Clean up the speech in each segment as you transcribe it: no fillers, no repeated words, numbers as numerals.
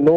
9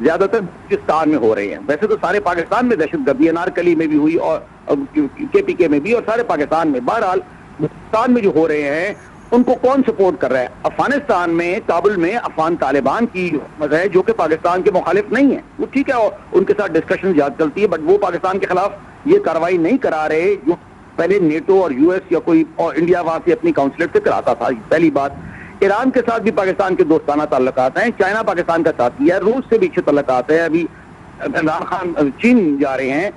زیادہ تر پاکستان میں ہو رہے ہیں. ویسے تو سارے پاکستان میں دہشت گردی انارکلی میں بھی ہوئی اور KPK میں بھی اور سارے پاکستان میں. بہرحال پاکستان میں جو ہو رہے ہیں ان کو کون سپورٹ کر رہا ہے؟ افغانستان میں کابل میں افغان طالبان کی حکومت ہے جو کہ پاکستان کے مخالف نہیں ہے. وہ ٹھیک ہے ان کے ساتھ ڈسکشن زیادہ چلتی ہے، بٹ وہ پاکستان کے خلاف یہ کارروائی نہیں کرا رہے جو پہلے نیٹو اور US یا کوئی اور انڈیا وہاں سے اپنی کاؤنسلیٹ سے کراتا تھا. پہلی بات. ایران کے ساتھ بھی پاکستان کے دوستانہ تعلقات ہیں، چائنا پاکستان کا ساتھی ہے، روس سے بھی اچھے تعلقات ہیں. ابھی عمران خان چین جا رہے ہیں،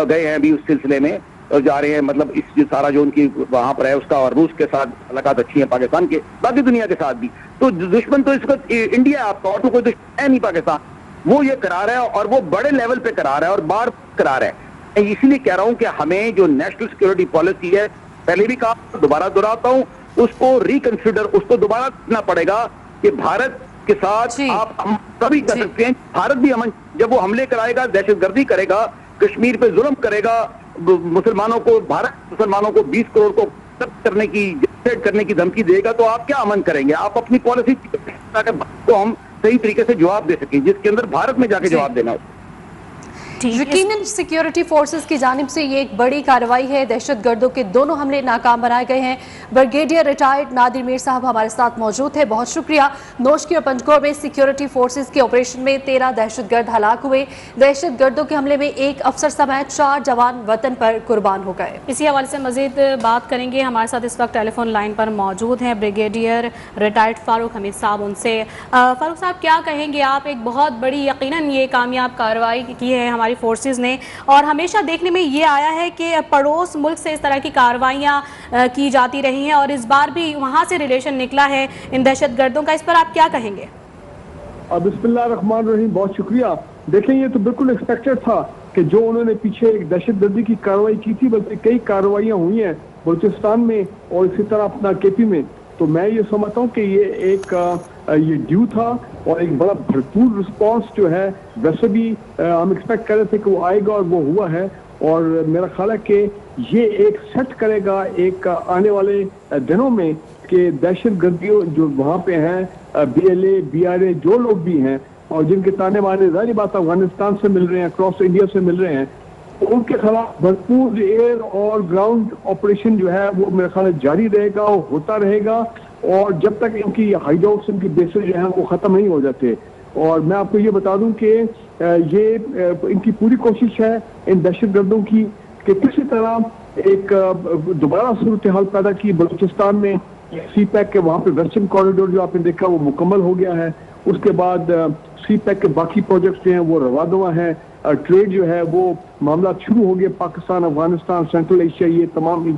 گئے ہیں ابھی اس سلسلے میں جا رہے ہیں، مطلب اس سارا جو ان کی وہاں پر ہے اس کا، اور روس کے ساتھ تعلقات اچھی ہیں پاکستان کے، باقی دنیا کے ساتھ بھی. تو دشمن تو اس وقت انڈیا ہے آپ کا، اور تو کوئی دشمن ہے نہیں پاکستان. وہ یہ کرا رہا ہے اور وہ بڑے لیول پہ کرا رہا ہے اور بار کرا رہا ہے. اسی لیے کہہ رہا ہوں کہ ہمیں جو نیشنل سیکورٹی پالیسی ہے، پہلے بھی کہا دوبارہ دہراتا ہوں، اس کو ریکنسیڈر، اس کو دوبارہ کرنا پڑے گا کہ بھارت کے ساتھ آپ ہم کبھی کر سکتے ہیں. بھارت بھی امن، جب وہ حملے کرائے گا، دہشت گردی کرے گا، کشمیر پہ ظلم کرے گا، مسلمانوں کو، بھارت مسلمانوں کو 20 کروڑ کو کرنے کی دھمکی دے گا، تو آپ کیا امن کریں گے؟ آپ اپنی پالیسی کو ہم صحیح طریقے سے جواب دے سکیں، جس کے اندر بھارت میں جا کے جواب دینا ہو. یقیناً سیکیورٹی فورسز کی جانب سے یہ ایک بڑی کارروائی ہے. دہشت گردوں کے دونوں حملے ناکام بنائے گئے ہیں. بریگیڈیئر ریٹائرڈ نادر میر صاحب ہمارے ساتھ موجود ہیں، بہت شکریہ. نوشکی اور پنجگور میں سیکیورٹی فورسز کے آپریشن میں 13 دہشت گرد ہلاک ہوئے. دہشت گردوں کے حملے میں ایک افسر سمیت 4 جوان وطن پر قربان ہو گئے. اسی حوالے سے مزید بات کریں گے. ہمارے ساتھ اس وقت ٹیلی فون لائن پر موجود ہیں بریگیڈیئر ریٹائرڈ فاروق حمید صاحب. ان سے فاروق صاحب کیا کہیں گے آپ؟ ایک بہت بڑی یقیناً یہ کامیاب کارروائی کی ہے ہماری فورسز نے، اور ہمیشہ دیکھنے میں یہ آیا ہے کہ پڑوس ملک سے اس طرح کی کارروائیاں کی جاتی رہی ہیں، اور اس بار بھی وہاں سے ریلیشن نکلا ہے ان دہشت گردوں کا. اس پر آپ کیا کہیں گے؟ بسم اللہ الرحمن الرحیم. بہت شکریہ. دیکھیں یہ تو بالکل ایکسپیکٹڈ تھا کہ جو انہوں نے پیچھے ایک دہشت گردی کی کارروائی کی تھی، بلکہ کئی کارروائیاں ہوئی ہیں بلوچستان میں اور اسی طرح اپنا KP میں. تو میں یہ سمجھتا ہوں کہ یہ ڈیو تھا اور ایک بڑا بھرپور رسپانس جو ہے ویسے بھی ہم ایکسپیکٹ کر رہے تھے کہ وہ آئے گا اور وہ ہوا ہے. اور میرا خیال ہے کہ یہ ایک سیٹ کرے گا ایک آنے والے دنوں میں کہ دہشت گردیوں جو وہاں پہ ہیں، BLA BRA جو لوگ بھی ہیں اور جن کے تانے بانے ظاہری بات افغانستان سے مل رہے ہیں، اکراس انڈیا سے مل رہے ہیں، ان کے خلاف بھرپور ایئر اور گراؤنڈ آپریشن جو ہے وہ میرے خیال جاری رہے گا، وہ ہوتا رہے گا، اور جب تک ان کی ہائیڈ آؤٹس، ان کی بیسز جو ہیں وہ ختم نہیں ہو جاتے. اور میں آپ کو یہ بتا دوں کہ یہ ان کی پوری کوشش ہے ان دہشت گردوں کی کہ کسی طرح ایک دوبارہ صورتحال پیدا کی بلوچستان میں. CPEC کے وہاں پہ ویسٹرن کوریڈور جو آپ نے دیکھا وہ مکمل ہو گیا ہے. اس کے بعد CPEC کے باقی پروجیکٹس جو ہیں وہ روا دوا ہیں. ٹریڈ جو ہے وہ معاملات شروع ہو گئے، پاکستان، افغانستان، سینٹرل ایشیا، یہ تمام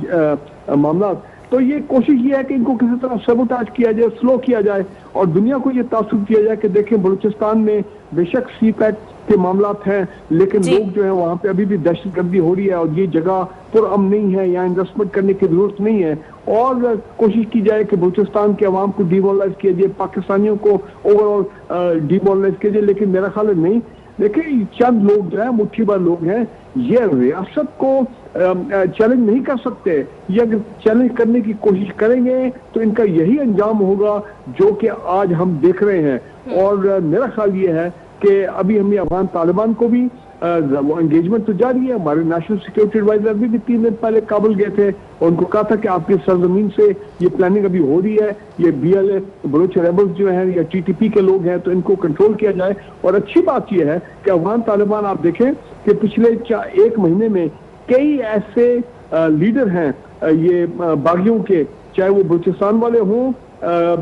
معاملات. تو یہ کوشش یہ ہے کہ ان کو کسی طرح سیبوٹاج کیا جائے، سلو کیا جائے، اور دنیا کو یہ تاثر کیا جائے کہ دیکھیں بلوچستان میں بے شک CPEC کے معاملات ہیں، لیکن لوگ جو ہیں وہاں پہ ابھی بھی دہشت گردی ہو رہی ہے اور یہ جگہ پرامن نہیں ہے، یہاں انویسٹمنٹ کرنے کی ضرورت نہیں ہے. اور کوشش کی جائے کہ بلوچستان کے عوام کو ڈیمورلائز کیا جائے، پاکستانیوں کو اوور آل ڈیمورلائز کیا جائے. لیکن میرا خیال ہے نہیں. دیکھیں چند لوگ جو ہیں، مٹھی بھر لوگ ہیں، یہ ریاست کو چیلنج نہیں کر سکتے. یہ اگر چیلنج کرنے کی کوشش کریں گے تو ان کا یہی انجام ہوگا جو کہ آج ہم دیکھ رہے ہیں. اور میرا خیال یہ ہے کہ ابھی ہم افغان طالبان کو بھی انگیجمنٹ تو جاری ہے. ہمارے نیشنل سیکورٹی ایڈوائزر بھی 3 دن پہلے کابل گئے تھے اور ان کو کہا تھا کہ آپ کی سرزمین سے یہ پلاننگ ابھی ہو رہی ہے، یہ BLA بلوچ ریبلز جو ہیں یا TTP کے لوگ ہیں تو ان کو کنٹرول کیا جائے. اور اچھی بات یہ ہے کہ افغان طالبان آپ دیکھیں کہ پچھلے 1 مہینے میں کئی ایسے لیڈر ہیں یہ باغیوں کے، چاہے وہ بلوچستان والے ہوں،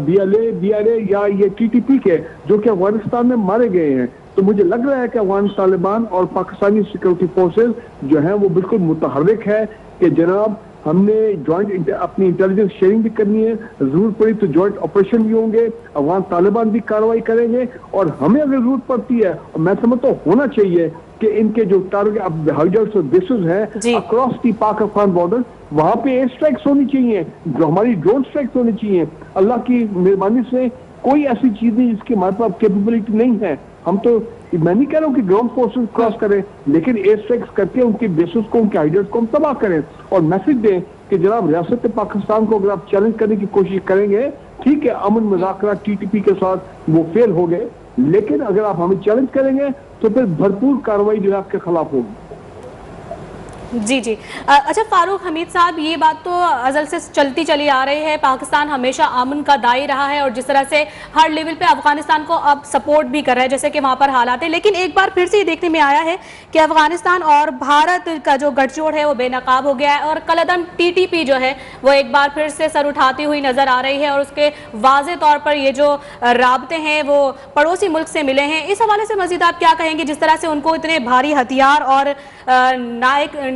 BLA BRA یا یہ TTP کے، جو کہ افغانستان میں مارے گئے ہیں. تو مجھے لگ رہا ہے کہ افغان طالبان اور پاکستانی سیکورٹی فورسز جو ہیں وہ بالکل متحرک ہے کہ جناب ہم نے جوائنٹ اپنی انٹیلیجنس شیئرنگ بھی کرنی ہے، ضرورت پڑی تو جوائنٹ آپریشن بھی ہوں گے، افغان طالبان بھی کارروائی کریں گے. اور ہمیں اگر ضرورت پڑتی ہے، اور میں سمجھتا ہوں ہونا چاہیے کہ ان کے جو ٹارگیٹ ہائیڈرس اور بیسز ہیں across the Pak Afghan border, وہاں پہ ایئر اسٹرائکس ہونی چاہیے، جو ہماری ڈرون اسٹرائکس ہونی چاہیے. اللہ کی مہربانی سے کوئی ایسی چیز نہیں جس کی ہمارے پاس کیپیبلٹی نہیں ہے. ہم تو میں نہیں کہہ رہا ہوں کہ گراؤنڈ فورسز کراس کریں، لیکن ایئر اسٹرائکس کر کے ان کے بیسز کو، ان کے ہائیڈرس کو ہم تباہ کریں اور میسج دیں کہ جناب ریاست پاکستان کو اگر آپ چیلنج کرنے کی کوشش کریں گے، ٹھیک ہے امن مذاکرات TTP کے ساتھ وہ فیل ہو گئے، لیکن اگر آپ ہمیں چیلنج کریں گے تو پھر بھرپور کارروائی جو ہے آپ کے خلاف ہوگی. جی جی. اچھا فاروق حمید صاحب، یہ بات تو ازل سے چلتی چلی آ رہی ہے، پاکستان ہمیشہ امن کا دائی رہا ہے اور جس طرح سے ہر لیول پہ افغانستان کو اب سپورٹ بھی کر رہا ہے جیسے کہ وہاں پر حالات ہیں، لیکن ایک بار پھر سے یہ دیکھنے میں آیا ہے کہ افغانستان اور بھارت کا جو گٹھ جوڑ ہے وہ بے نقاب ہو گیا ہے اور کالعدم ٹی ٹی پی جو ہے وہ ایک بار پھر سے سر اٹھاتی ہوئی نظر آ رہی ہے اور اس کے واضح طور پر یہ جو رابطے ہیں وہ پڑوسی ملک سے ملے ہیں. اس حوالے سے مزید آپ کیا کہیں گے جس طرح سے ان کو اتنے بھاری ہتھیار اور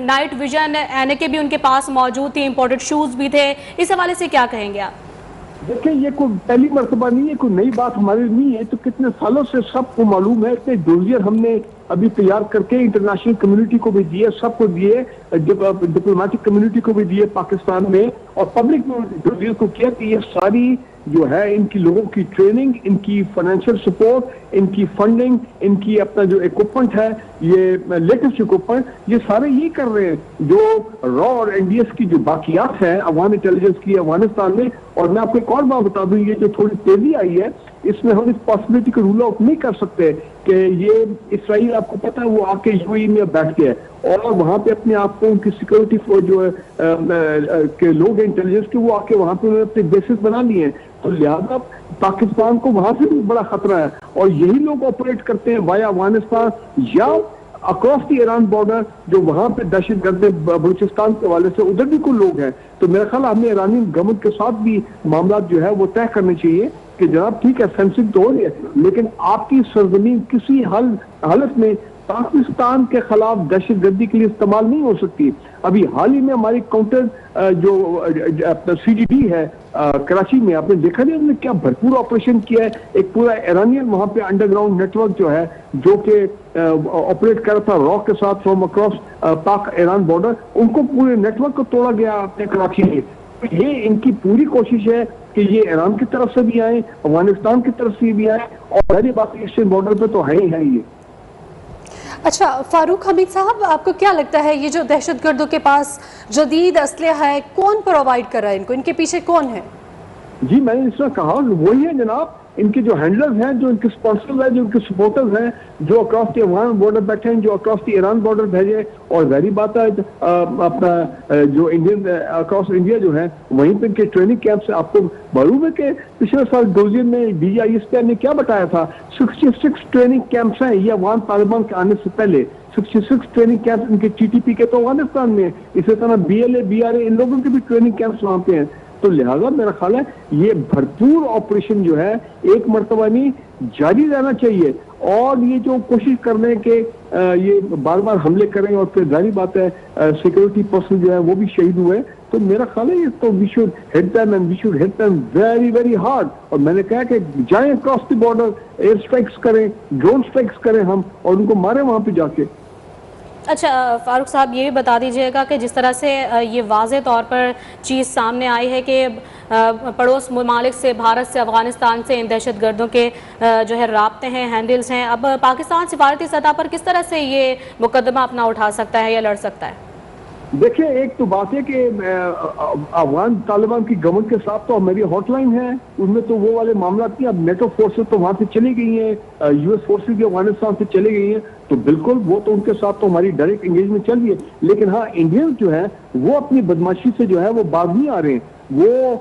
نائٹ ویژن کے بھی ان کے پاس موجود تھی، امپورٹڈ شوز بھی تھے، اس حوالے سے کیا کہیں گے آپ؟ دیکھیں یہ کوئی پہلی مرتبہ نہیں ہے، کوئی نئی بات ہمارے نہیں ہے، تو کتنے سالوں سے سب کو معلوم ہے. اتنے ڈوزیر ہم نے ابھی تیار کر کے انٹرنیشنل کمیونٹی کو بھی دیے، سب کو دیے، ڈپلومیٹک کمیونٹی کو بھی دیے پاکستان میں، اور پبلک میں ڈوزیر کو کیا کہ یہ ساری جو ہے ان کی لوگوں کی ٹریننگ، ان کی فائنینشیل سپورٹ، ان کی فنڈنگ، ان کی اپنا جو اکوپمنٹ ہے، یہ لیٹسٹ اکوپمنٹ، یہ سارے یہ کر رہے ہیں جو را اور این ڈی ایس کی جو باقیات ہیں افغان انٹیلیجنس کی افغانستان میں. اور میں آپ کو ایک اور بات بتا دوں، یہ جو تھوڑی تیزی آئی ہے اس میں ہم اس پاسبلٹی کو رول آؤٹ نہیں کر سکتے کہ یہ اسرائیل آپ کو پتا ہے وہ آ کے یو اے میں بیٹھ گیا ہے اور وہاں پہ اپنے آپ کو ان کی سیکورٹی جو کے لوگ انٹیلیجنس کے وہ آ کے وہاں پہ انہوں نے اپنے بیسز بنا لیے ہیں. تو لہٰذا پاکستان کو وہاں سے بھی بڑا خطرہ ہے اور یہی لوگ آپریٹ کرتے ہیں وایا افغانستان یا اکراس دی ایران بارڈر، جو وہاں پہ دہشت گرد بلوچستان کے حوالے سے ادھر بھی کوئی لوگ ہیں. تو میرا خیال ہے ہمیں ایرانی گورنمنٹ کے ساتھ بھی معاملات جو ہے وہ طے کرنے چاہیے کہ جناب ٹھیک ہے فینسنگ تو ہو رہی ہے لیکن آپ کی سرزمین کسی حالت میں پاکستان کے خلاف دہشت گردی کے لیے استعمال نہیں ہو سکتی. ابھی حال ہی میں ہماری کاؤنٹر جو سی ڈی ڈی ہے کراچی میں، آپ نے دیکھا نہیں انہوں نے کیا بھرپور آپریشن کیا ہے. ایک پورا ایرانین وہاں پہ انڈر گراؤنڈ نیٹ ورک جو ہے جو کہ آپریٹ کر رہا تھا راک کے ساتھ فرام اکراس پاک ایران بارڈر، ان کو پورے نیٹ ورک کو توڑا گیا اپنے کراچی میں. یہ ان کی پوری کوشش ہے کہ یہ ایران کی طرف سے بھی آئیں، افغانستان کی طرف سے بھی آئیں اور پہلی بات ایشین بارڈر پہ تو ہے ہی ہے یہ. اچھا فاروق حمید صاحب، آپ کو کیا لگتا ہے یہ جو دہشت گردوں کے پاس جدید اسلحہ ہے کون پرووائڈ کر رہا ہے ان کو، ان کے پیچھے کون ہے؟ جی میں نے اس میں کہا وہی ہے جناب، ان کے جو ہینڈلرز ہیں، جو ان کے سپانسرز ہیں، جو ان کے سپورٹرز ہیں، جو اکراس دی افغان بارڈر بیٹھے ہیں، جو اکراس دی ایران بارڈر بھیجے. اور ظاہری بات ہے اپنا جو انڈین اکراس انڈیا جو ہے وہیں پہ ان کے ٹریننگ کیمپ سے آپ کو معلوم ہے کہ پچھلے سال ڈوزین میں D G I S P نے کیا بتایا تھا، 66 ٹریننگ کیمپس ہیں یہ افغان طالبان کے آنے سے پہلے. 66 ٹریننگ کیمپس ان کے ٹی ٹی پی کے تو افغانستان میں، اسی طرح B L A B R A ان لوگوں کے بھی ٹریننگ کیمپس وہاں پہ ہیں. تو لہذا میرا خیال ہے یہ بھرپور آپریشن جو ہے ایک مرتبہ نہیں جاری رہنا چاہیے. اور یہ جو کوشش کر رہے ہیں کہ یہ بار بار حملے کریں اور پھر ظاہری بات ہے سیکورٹی پرسن جو ہے وہ بھی شہید ہوئے، تو میرا خیال ہے یہ تو we should hit them and we should hit them very very hard. اور میں نے کہا کہ جائیں across the border, air strikes کریں، ڈرون اسٹرائکس کریں ہم اور ان کو ماریں وہاں پہ جا کے. اچھا فاروق صاحب یہ بھی بتا دیجئے گا کہ جس طرح سے یہ واضح طور پر چیز سامنے آئی ہے کہ پڑوس ممالک سے، بھارت سے، افغانستان سے ان دہشت گردوں کے جو ہے رابطے ہیں، ہینڈلز ہیں، اب پاکستان سفارتی سطح پر کس طرح سے یہ مقدمہ اپنا اٹھا سکتا ہے یا لڑ سکتا ہے؟ دیکھیں ایک تو بات ہے کہ افغان طالبان کی گورنمنٹ کے ساتھ تو میری ہاٹ لائن ہے، ان میں تو وہ والے معاملات نہیں. اب نیٹو فورسز تو وہاں سے چلی گئی ہیں، یو ایس فورسز بھی افغانستان سے چلی گئی ہیں، تو بالکل وہ تو ان کے ساتھ تو ہماری ڈائریکٹ انگیجمنٹ چل رہی ہے. لیکن ہاں انڈینز جو ہے وہ اپنی بدماشی سے جو ہے وہ باز نہیں آ رہے ہیں. وہ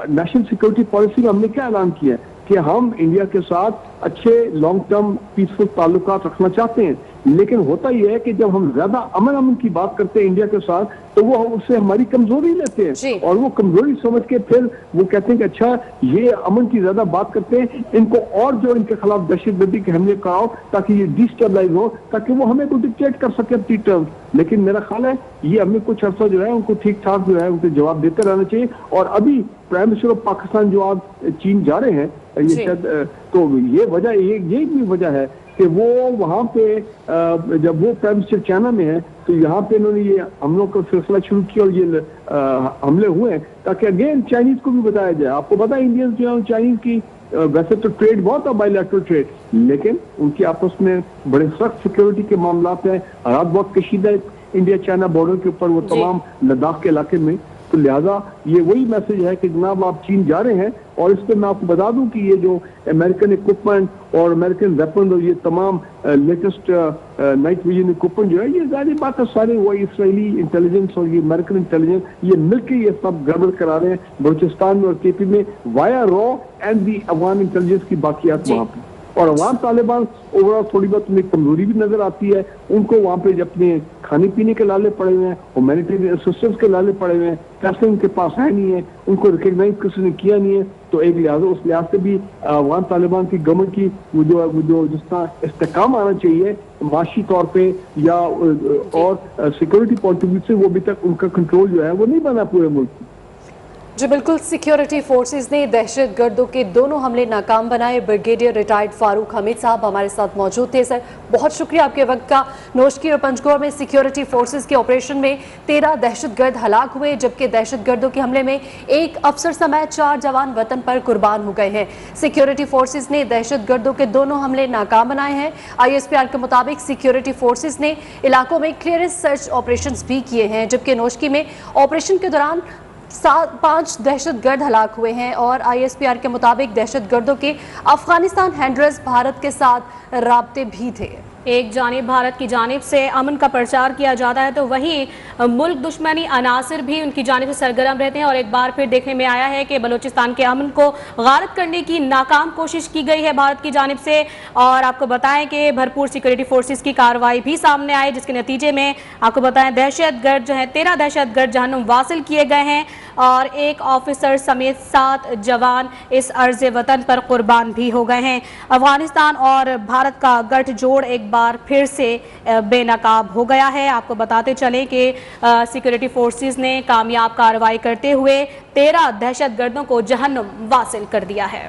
نیشنل سیکورٹی پالیسی میں ہم نے کیا اعلان کیا ہے کہ ہم انڈیا کے ساتھ اچھے لانگ ٹرم پیسفل تعلقات رکھنا چاہتے ہیں. لیکن ہوتا یہ ہے کہ جب ہم زیادہ امن کی بات کرتے ہیں انڈیا کے ساتھ تو وہ اس سے ہماری کمزوری لیتے ہیں اور وہ کمزوری سمجھ کے پھر وہ کہتے ہیں کہ اچھا یہ امن کی زیادہ بات کرتے ہیں، ان کو اور جو ان کے خلاف دہشت گردی کے حملے کراؤ تاکہ یہ ڈیسٹیبلائز ہو، تاکہ وہ ہمیں کو ڈکٹیٹ کر سکے اپنی ٹرمز. لیکن میرا خیال ہے یہ ہمیں کچھ عرصہ جو ہے ان کو ٹھیک ٹھاک جو ہے ان کو جواب دیتے رہنا چاہیے. اور ابھی پرائم منسٹر آف پاکستان جو آج چین جا رہے ہیں یہ شاید تو یہ وجہ یہی بھی وجہ ہے کہ وہ وہاں پہ جب وہ پرائم منسٹر چائنا میں ہے تو یہاں پہ انہوں نے یہ حملوں کا سلسلہ شروع کیا اور یہ حملے ہوئے ہیں تاکہ اگین چائنیز کو بھی بتایا جائے. آپ کو پتا ہے انڈینز جو ہے چائنیز کی ویسے تو ٹریڈ بہت ہے بائی لیٹرل ٹریڈ، لیکن ان کی آپس میں بڑے سخت سیکورٹی کے معاملات ہیں، حالات بہت کشیدہ انڈیا چائنا بارڈر کے اوپر وہ تمام لداخ کے علاقے میں. تو لہٰذا یہ وہی میسج ہے کہ جناب آپ چین جا رہے ہیں. اور اس پہ میں آپ کو بتا دوں کہ یہ جو امریکن اکوپمنٹ اور امریکن ویپن اور یہ تمام لیٹسٹ نائٹ ویژن اکوپمنٹ جو ہے یہ ظاہر بات ہے سارے وہ اسرائیلی انٹیلیجنس اور یہ امریکن انٹیلیجنس یہ مل کے یہ سب گڑبڑ کرا رہے ہیں بلوچستان میں اور کے پی میں وایا را اینڈ دی افغان انٹیلیجنس کی باقیات وہاں پہ. اور عوام طالبان اوورال تھوڑی بہت انہیں کمزوری بھی نظر آتی ہے. ان کو وہاں پہ اپنے کھانے پینے کے لالے پڑے ہوئے ہیں, ہیومینیٹیرین اسسٹنس کے لالے پڑے ہوئے ہیں, پیسے ان کے پاس ہے نہیں ہے, ان کو ریکگنائز کسی نے کیا نہیں ہے. تو ایک لحاظ اس لحاظ سے بھی افغان طالبان کی گورنمنٹ کی وہ جو جس طرح استحکام آنا چاہیے معاشی طور پہ یا اور سیکورٹی پوائنٹ آف ویو سے, وہ ابھی تک ان کا کنٹرول جو ہے وہ نہیں بنا پورے ملک کی. جی بالکل, سیکیورٹی فورسز نے دہشت گردوں کے دونوں حملے ناکام بنائے. بریگیڈیئر ریٹائرڈ فاروق حمید صاحب ہمارے ساتھ موجود تھے. سر بہت شکریہ آپ کے وقت کا. نوشکی اور پنجگور میں سیکیورٹی فورسز کے آپریشن میں 13 دہشت گرد ہلاک ہوئے, جبکہ دہشت گردوں کے حملے میں ایک افسر سمیت 4 جوان وطن پر قربان ہو گئے ہیں. سیکیورٹی فورسز نے دہشت گردوں کے دونوں حملے ناکام بنائے ہیں. ISPR کے مطابق سیکیورٹی فورسز نے علاقوں میں کلیئرنس سرچ آپریشنز بھی کیے ہیں, جبکہ نوشکی میں آپریشن کے دوران 5 دہشت گرد ہلاک ہوئے ہیں. اور ISPR کے مطابق دہشت گردوں کے افغانستان ہینڈلرز بھارت کے ساتھ رابطے بھی تھے. ایک جانب بھارت کی جانب سے امن کا پرچار کیا جاتا ہے تو وہیں ملک دشمنی عناصر بھی ان کی جانب سے سرگرم رہتے ہیں. اور ایک بار پھر دیکھنے میں آیا ہے کہ بلوچستان کے امن کو غارت کرنے کی ناکام کوشش کی گئی ہے بھارت کی جانب سے. اور آپ کو بتائیں کہ بھرپور سیکورٹی فورسز کی کارروائی بھی سامنے آئی, جس کے نتیجے میں آپ کو بتائیں دہشت گرد جو ہیں 13 دہشت گرد جہنم واصل کیے گئے ہیں اور ایک آفیسر سمیت 7 جوان اس عرض وطن پر قربان بھی ہو گئے ہیں. افغانستان اور بھارت کا گٹھ جوڑ ایک بار پھر سے بے نقاب ہو گیا ہے. آپ کو بتاتے چلیں کہ سیکورٹی فورسز نے کامیاب کارروائی کرتے ہوئے 13 دہشت گردوں کو جہنم واصل کر دیا ہے.